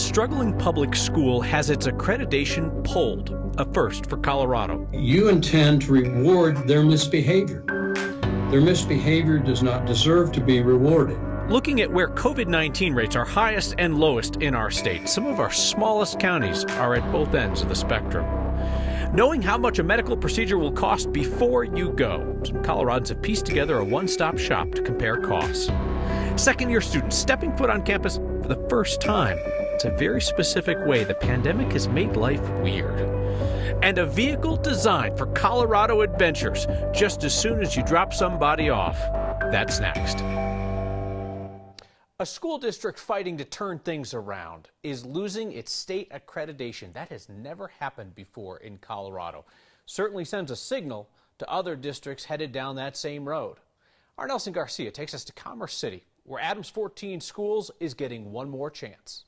struggling public school has its accreditation pulled, a first for Colorado. You intend to reward their misbehavior. Their misbehavior does not deserve to be rewarded. Looking at where COVID-19 rates are highest and lowest in our state, some of our smallest counties are at both ends of the spectrum. Knowing how much a medical procedure will cost before you go, some Coloradans have pieced together a one-stop shop to compare costs. Second-year students stepping foot on campus for the first time. It's a very specific way the pandemic has made life weird. And a vehicle designed for Colorado adventures just as soon as you drop somebody off. That's next. A school district fighting to turn things around is losing its state accreditation. That has never happened before in Colorado. Certainly sends a signal to other districts headed down that same road. Our Nelson Garcia takes us to Commerce City, where Adams 14 Schools is getting one more chance.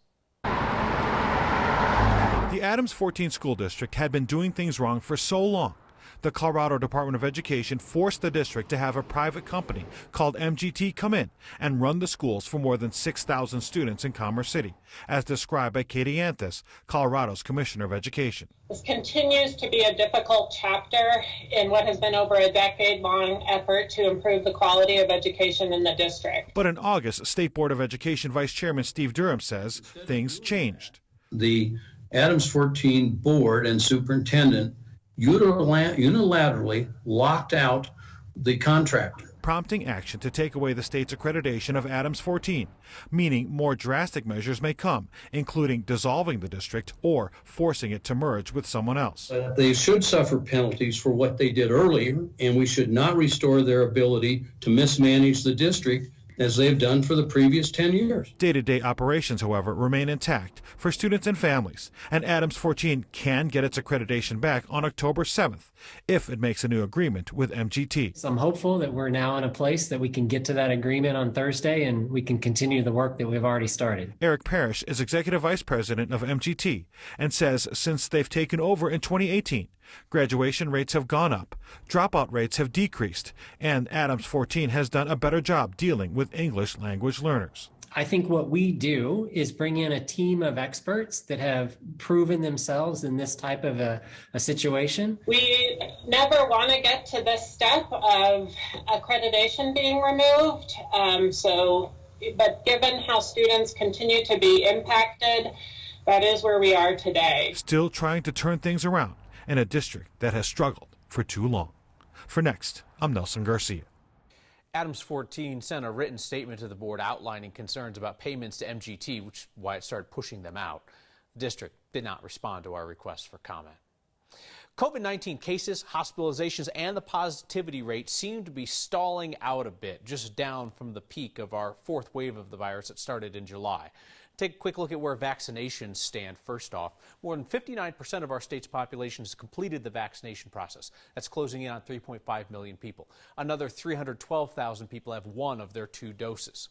The Adams 14 School District had been doing things wrong for so long. The Colorado Department of Education forced the district to have a private company called MGT come in and run the schools for more than 6,000 students in Commerce City, as described by Katie Anthus, Colorado's Commissioner of Education. This continues to be a difficult chapter in what has been over a decade-long effort to improve the quality of education in the district. But in August, State Board of Education Vice Chairman Steve Durham says things changed. The Adams 14 board and superintendent unilaterally locked out the contractor, prompting action to take away the state's accreditation of Adams 14, meaning more drastic measures may come, including dissolving the district or forcing it to merge with someone else. They should suffer penalties for what they did earlier, and we should not restore their ability to mismanage the district as they've done for the previous 10 years. Day-to-day operations, however, remain intact for students and families, and Adams 14 can get its accreditation back on October 7th if it makes a new agreement with MGT. So I'm hopeful that we're now in a place that we can get to that agreement on Thursday and we can continue the work that we've already started. Eric Parrish is Executive Vice President of MGT and says since they've taken over in 2018, graduation rates have gone up, dropout rates have decreased, and Adams 14 has done a better job dealing with English language learners. I think what we do is bring in a team of experts that have proven themselves in this type of a situation. We never want to get to this step of accreditation being removed. But given how students continue to be impacted, that is where we are today. Still trying to turn things around in a district that has struggled for too long. For Next, I'm Nelson Garcia. Adams 14 sent a written statement to the board outlining concerns about payments to MGT, which is why it started pushing them out. The district did not respond to our request for comment. COVID-19 cases, hospitalizations, and the positivity rate seem to be stalling out a bit, just down from the peak of our fourth wave of the virus that started in July. Take a quick look at where vaccinations stand first off. More than 59% of our state's population has completed the vaccination process. That's closing in on 3.5 million people. Another 312,000 people have one of their 2 doses.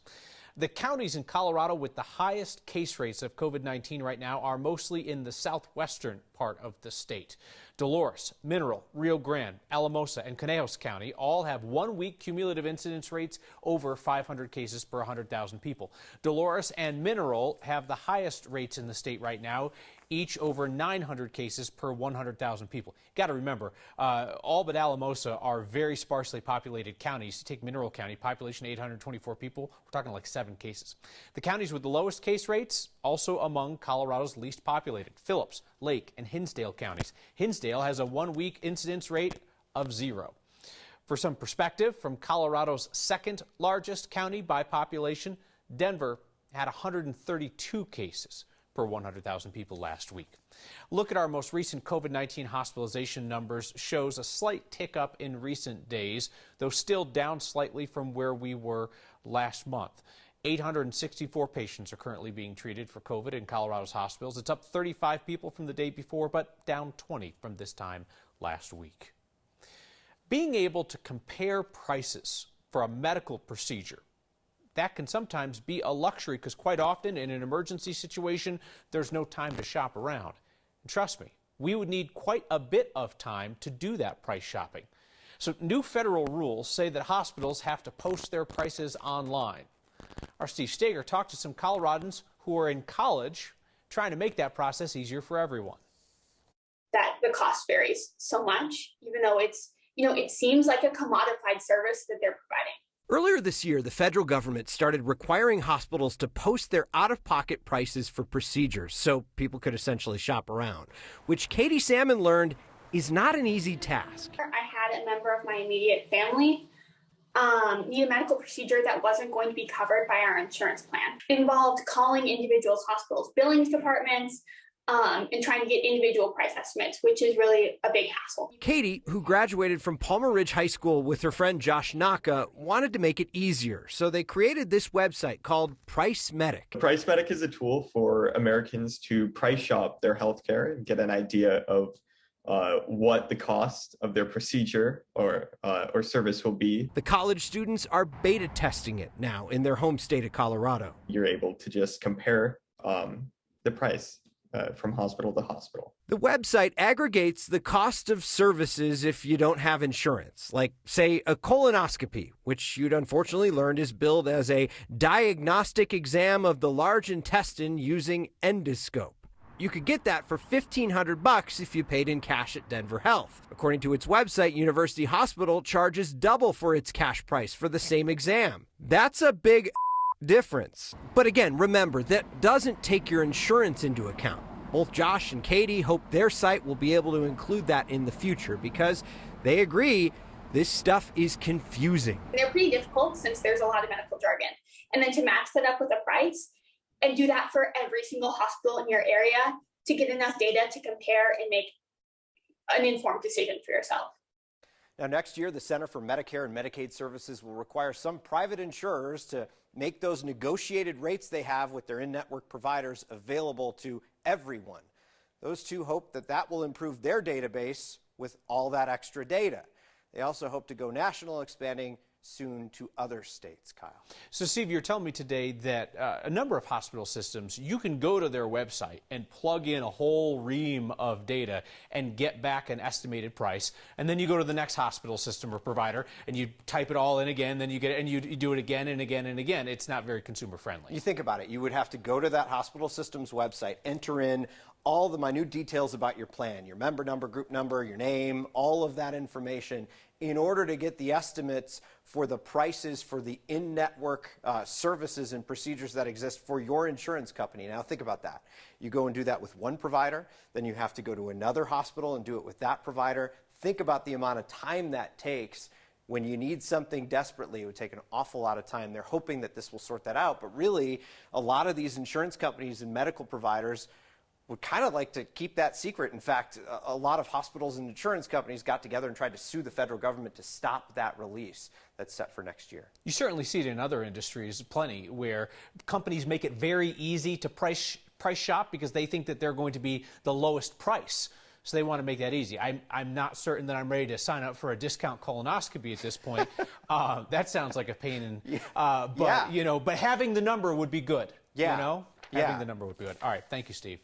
The counties in Colorado with the highest case rates of COVID-19 right now are mostly in the southwestern part of the state. Dolores, Mineral, Rio Grande, Alamosa, and Conejos County all have 1-week cumulative incidence rates over 500 cases per 100,000 people. Dolores and Mineral have the highest rates in the state right now, each over 900 cases per 100,000 people. Got to remember, all but Alamosa are very sparsely populated counties. You take Mineral County, population 824 people, we're talking like 7 cases. The counties with the lowest case rates, also among Colorado's least populated, Phillips, Lake, and Hinsdale counties. Hinsdale has a 1-week incidence rate of 0. For some perspective, from Colorado's second largest county by population, Denver had 132 cases per 100,000 people last week. Look at our most recent COVID-19 hospitalization numbers shows a slight tick up in recent days, though still down slightly from where we were last month. 864 patients are currently being treated for COVID in Colorado's hospitals. It's up 35 people from the day before, but down 20 from this time last week. Being able to compare prices for a medical procedure, that can sometimes be a luxury because quite often in an emergency situation, there's no time to shop around. And trust me, we would need quite a bit of time to do that price shopping. So new federal rules say that hospitals have to post their prices online. Our Steve Steger talked to some Coloradans who are in college trying to make that process easier for everyone. That the cost varies so much, even though it's, it seems like a commodified service that they're providing. Earlier this year, the federal government started requiring hospitals to post their out-of-pocket prices for procedures so people could essentially shop around, which Katie Salmon learned is not an easy task. I had a member of my immediate family need a medical procedure that wasn't going to be covered by our insurance plan. It involved calling individuals' hospitals' billings departments, and trying to get individual price estimates, which is really a big hassle. Katie, who graduated from Palmer Ridge High School with her friend Josh Naka, wanted to make it easier, so they created this website called Price Medic. Price Medic is a tool for Americans to price shop their healthcare and get an idea of what the cost of their procedure or service will be. The college students are beta testing it now in their home state of Colorado. You're able to just compare the price from hospital to hospital. The website aggregates the cost of services if you don't have insurance, like, say, a colonoscopy, which you'd unfortunately learned is billed as a diagnostic exam of the large intestine using endoscope. You could get that for $1,500 if you paid in cash at Denver Health. According to its website, University Hospital charges double for its cash price for the same exam. That's a big difference. But again, remember, that doesn't take your insurance into account. Both Josh and Katie hope their site will be able to include that in the future because they agree this stuff is confusing. They're pretty difficult since there's a lot of medical jargon. And then to match that up with a price and do that for every single hospital in your area to get enough data to compare and make an informed decision for yourself. Now, next year, the Center for Medicare and Medicaid Services will require some private insurers to make those negotiated rates they have with their in-network providers available to everyone. Those two hope that that will improve their database with all that extra data. They also hope to go national, expanding soon to other states, Kyle. So, Steve, you're telling me today that a number of hospital systems, you can go to their website and plug in a whole ream of data and get back an estimated price, and then you go to the next hospital system or provider and you type it all in again, then you get it, and you do it again and again and again. It's not very consumer friendly. You think about it. You would have to go to that hospital system's website, enter in all the minute details about your plan, your member number, group number, your name, all of that information in order to get the estimates for the prices for the in-network services and procedures that exist for your insurance company. Now think about that. You go and do that with one provider, then you have to go to another hospital and do it with that provider. Think about the amount of time that takes. When you need something desperately, it would take an awful lot of time. They're hoping that this will sort that out, but really a lot of these insurance companies and medical providers would kind of like to keep that secret. In fact, a lot of hospitals and insurance companies got together and tried to sue the federal government to stop that release that's set for next year. You certainly see it in other industries, plenty, where companies make it very easy to price shop because they think that they're going to be the lowest price. So they want to make that easy. I'm not certain that I'm ready to sign up for a discount colonoscopy at this point. That sounds like a pain in, but you know, but having the number would be good. Yeah. You know, having the number would be good. All right, thank you, Steve.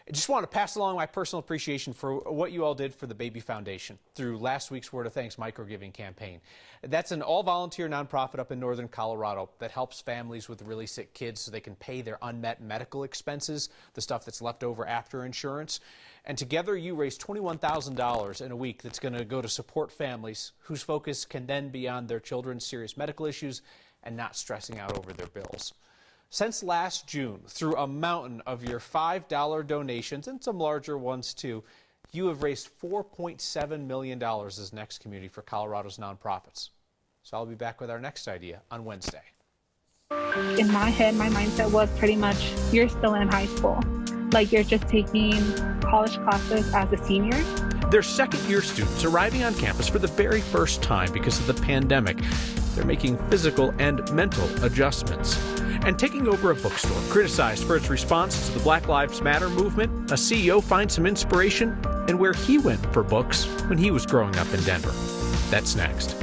I just want to pass along my personal appreciation for what you all did for the Baby Foundation through last week's Word of Thanks micro-giving campaign. That's an all-volunteer nonprofit up in northern Colorado that helps families with really sick kids so they can pay their unmet medical expenses, the stuff that's left over after insurance. And together you raised $21,000 in a week that's going to go to support families whose focus can then be on their children's serious medical issues and not stressing out over their bills. Since last June, through a mountain of your $5 donations and some larger ones too, you have raised $4.7 million as Next Community for Colorado's nonprofits. So I'll be back with our next idea on Wednesday. In my head, my mindset was pretty much, you're still in high school. Like you're just taking college classes as a senior. They're second-year students arriving on campus for the very first time because of the pandemic. They're making physical and mental adjustments. And taking over a bookstore criticized for its response to the Black Lives Matter movement, a CEO finds some inspiration in where he went for books when he was growing up in Denver. That's next.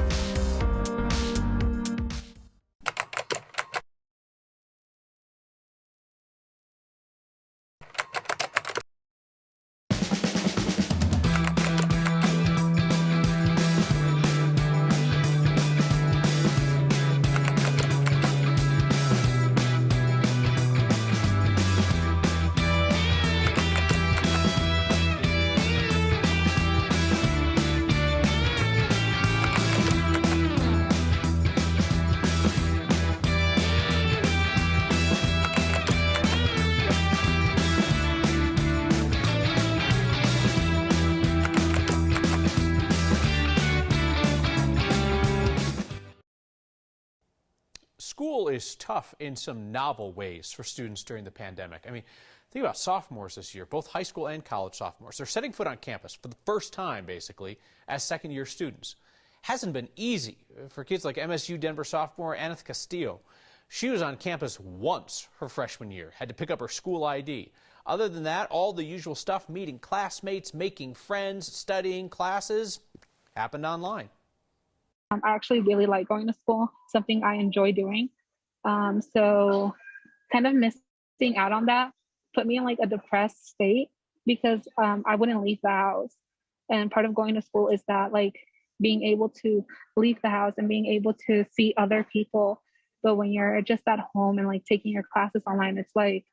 school is tough in some novel ways for students during the pandemic. I mean, think about sophomores this year, both high school and college sophomores. They're setting foot on campus for the first time, basically, as second-year students. Hasn't been easy for kids like MSU Denver sophomore Aneth Castillo. She was on campus once her freshman year, had to pick up her school ID. Other than that, all the usual stuff, meeting classmates, making friends, studying classes, happened online. I actually really like going to school, something I enjoy doing. So kind of missing out on that put me in like a depressed state because I wouldn't leave the house. And part of going to school is that like being able to leave the house and being able to see other people. But when you're just at home and like taking your classes online, it's like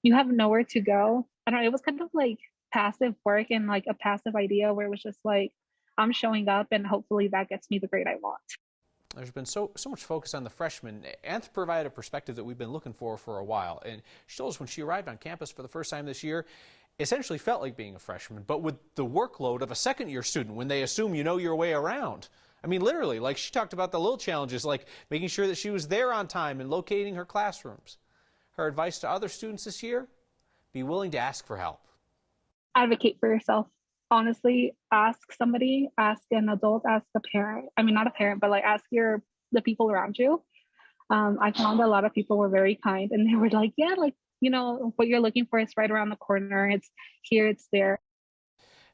you have nowhere to go. I don't know, it was kind of like passive work and like a passive idea where it was just like, I'm showing up and hopefully that gets me the grade I want. There's been so much focus on the freshmen. Anth provided a perspective that we've been looking for a while. And she told us when she arrived on campus for the first time this year, essentially felt like being a freshman, but with the workload of a second-year student when they assume you know your way around. I mean, literally, like she talked about the little challenges, like making sure that she was there on time and locating her classrooms. Her advice to other students this year, be willing to ask for help. Advocate for yourself. Honestly, ask somebody, ask an adult, ask a parent. I mean, not a parent, but like ask the people around you. I found a lot of people were very kind and they were like, yeah, like, you know, what you're looking for is right around the corner. It's here, it's there.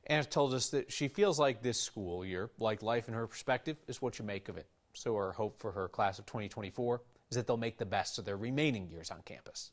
Anna told us that she feels like this school year, like life in her perspective, is what you make of it. So her hope for her class of 2024 is that they'll make the best of their remaining years on campus.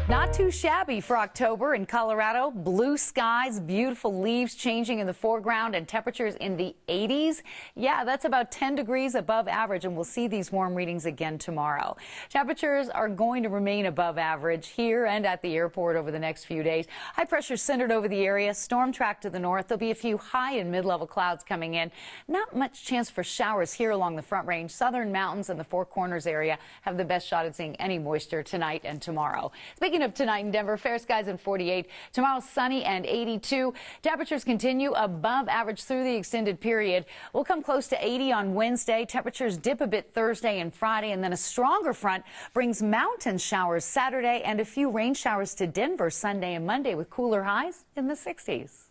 Not too shabby for October in Colorado. Blue skies, beautiful leaves changing in the foreground, and temperatures in the 80s. Yeah, that's about 10 degrees above average, and we'll see these warm readings again tomorrow. Temperatures are going to remain above average here and at the airport over the next few days. High pressure centered over the area, storm track to the north. There'll be a few high and mid-level clouds coming in. Not much chance for showers here along the Front Range. Southern mountains and the Four Corners area have the best shot at seeing any moisture tonight and tomorrow. Speaking of tonight in Denver, fair skies and 48. Tomorrow, sunny and 82. Temperatures continue above average through the extended period. We'll come close to 80 on Wednesday. Temperatures dip a bit Thursday and Friday, and then a stronger front brings mountain showers Saturday and a few rain showers to Denver Sunday and Monday with cooler highs in the 60s.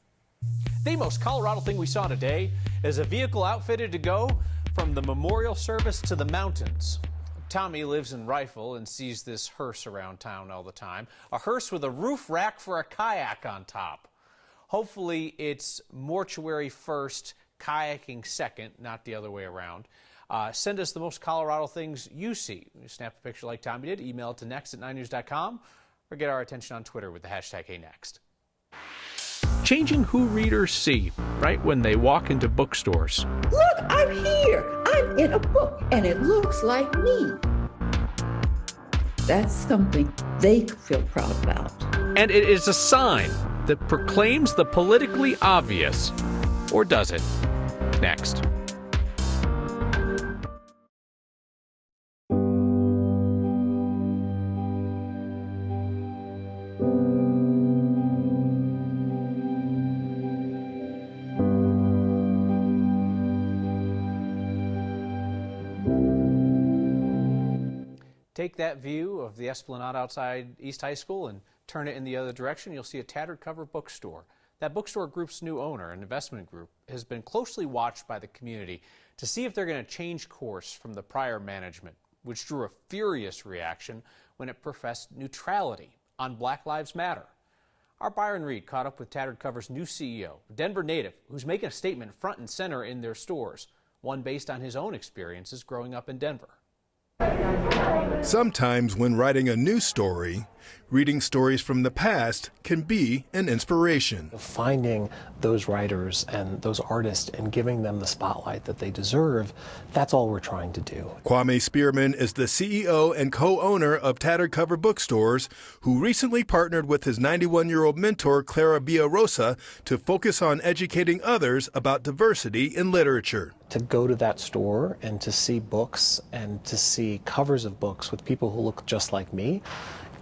The most Colorado thing we saw today is a vehicle outfitted to go from the memorial service to the mountains. Tommy lives in Rifle and sees this hearse around town all the time. A hearse with a roof rack for a kayak on top. Hopefully it's mortuary first, kayaking second, not the other way around. Send us the most Colorado things you see. Snap a picture like Tommy did, email it to next@9news.com, or get our attention on Twitter with the hashtag #HeyNext. Changing who readers see, right when they walk into bookstores. Look, I'm here. I'm in a book, and it looks like me. That's something they feel proud about. And it is a sign that proclaims the politically obvious. Or does it? Next. Take that view of the Esplanade outside East High School and turn it in the other direction. You'll see a tattered cover bookstore. That bookstore group's new owner, an investment group, has been closely watched by the community to see if they're going to change course from the prior management, which drew a furious reaction when it professed neutrality on Black Lives Matter. Our Byron Reed caught up with Tattered Cover's new CEO, a Denver native, who's making a statement front and center in their stores, one based on his own experiences growing up in Denver. Sometimes when writing a new story, reading stories from the past can be an inspiration. Finding those writers and those artists and giving them the spotlight that they deserve, that's all we're trying to do. Kwame Spearman is the CEO and co-owner of Tattered Cover Bookstores, who recently partnered with his 91-year-old mentor, Clara Biarosa, to focus on educating others about diversity in literature. To go to that store and to see books and to see covers of books with people who look just like me,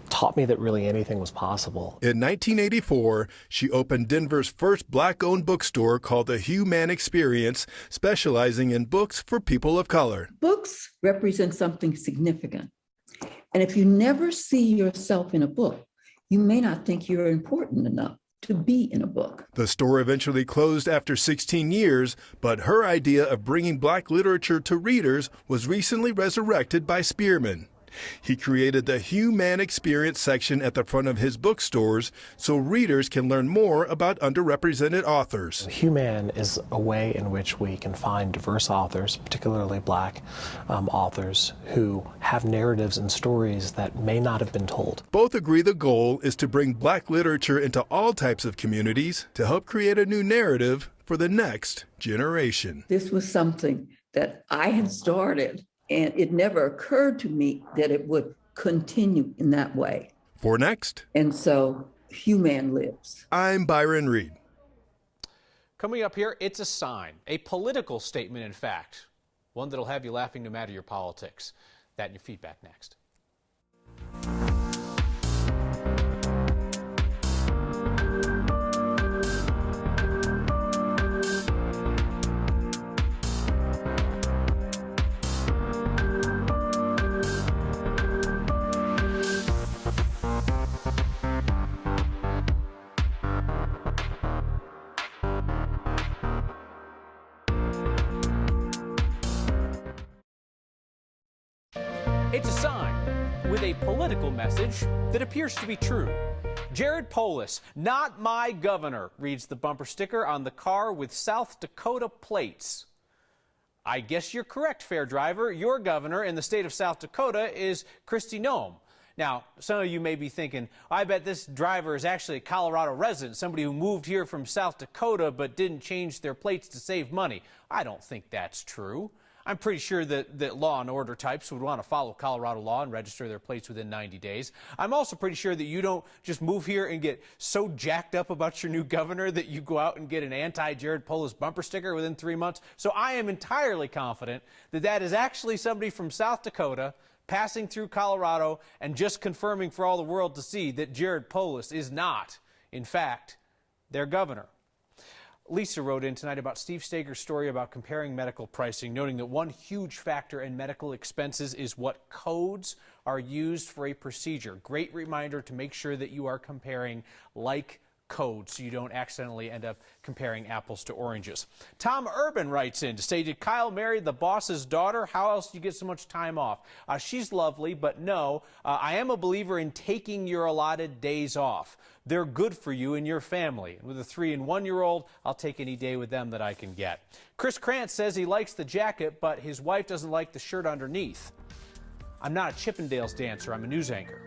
taught me that really anything was possible. In 1984, she opened Denver's first Black-owned bookstore called the Human Experience, specializing in books for people of color. Books represent something significant. And if you never see yourself in a book, you may not think you're important enough to be in a book. The store eventually closed after 16 years, but her idea of bringing Black literature to readers was recently resurrected by Spearman. He created the Human Experience section at the front of his bookstores so readers can learn more about underrepresented authors. Human is a way in which we can find diverse authors, particularly Black authors, who have narratives and stories that may not have been told. Both agree the goal is to bring Black literature into all types of communities to help create a new narrative for the next generation. This was something that I had started, and it never occurred to me that it would continue in that way. For Next. And so Human lives. I'm Byron Reed. Coming up here, it's a sign, a political statement, in fact, one that'll have you laughing no matter your politics. That and your feedback next. It's a sign with a political message that appears to be true. Jared Polis, not my governor, reads the bumper sticker on the car with South Dakota plates. I guess you're correct, fair driver. Your governor in the state of South Dakota is Kristi Noem. Now, some of you may be thinking, I bet this driver is actually a Colorado resident, somebody who moved here from South Dakota but didn't change their plates to save money. I don't think that's true. I'm pretty sure that law and order types would want to follow Colorado law and register their plates within 90 days. I'm also pretty sure that you don't just move here and get so jacked up about your new governor that you go out and get an anti-Jared Polis bumper sticker within 3 months. So I am entirely confident that that is actually somebody from South Dakota passing through Colorado and just confirming for all the world to see that Jared Polis is not, in fact, their governor. Lisa wrote in tonight about Steve Steger's story about comparing medical pricing, noting that one huge factor in medical expenses is what codes are used for a procedure. Great reminder to make sure that you are comparing like codes so you don't accidentally end up comparing apples to oranges. Tom Urban writes in to say, did Kyle marry the boss's daughter? How else do you get so much time off? She's lovely, but no, I am a believer in taking your allotted days off. They're good for you and your family. And with a 3- and 1-year-old, I'll take any day with them that I can get. Chris Krantz says he likes the jacket, but his wife doesn't like the shirt underneath. I'm not a Chippendales dancer, I'm a news anchor.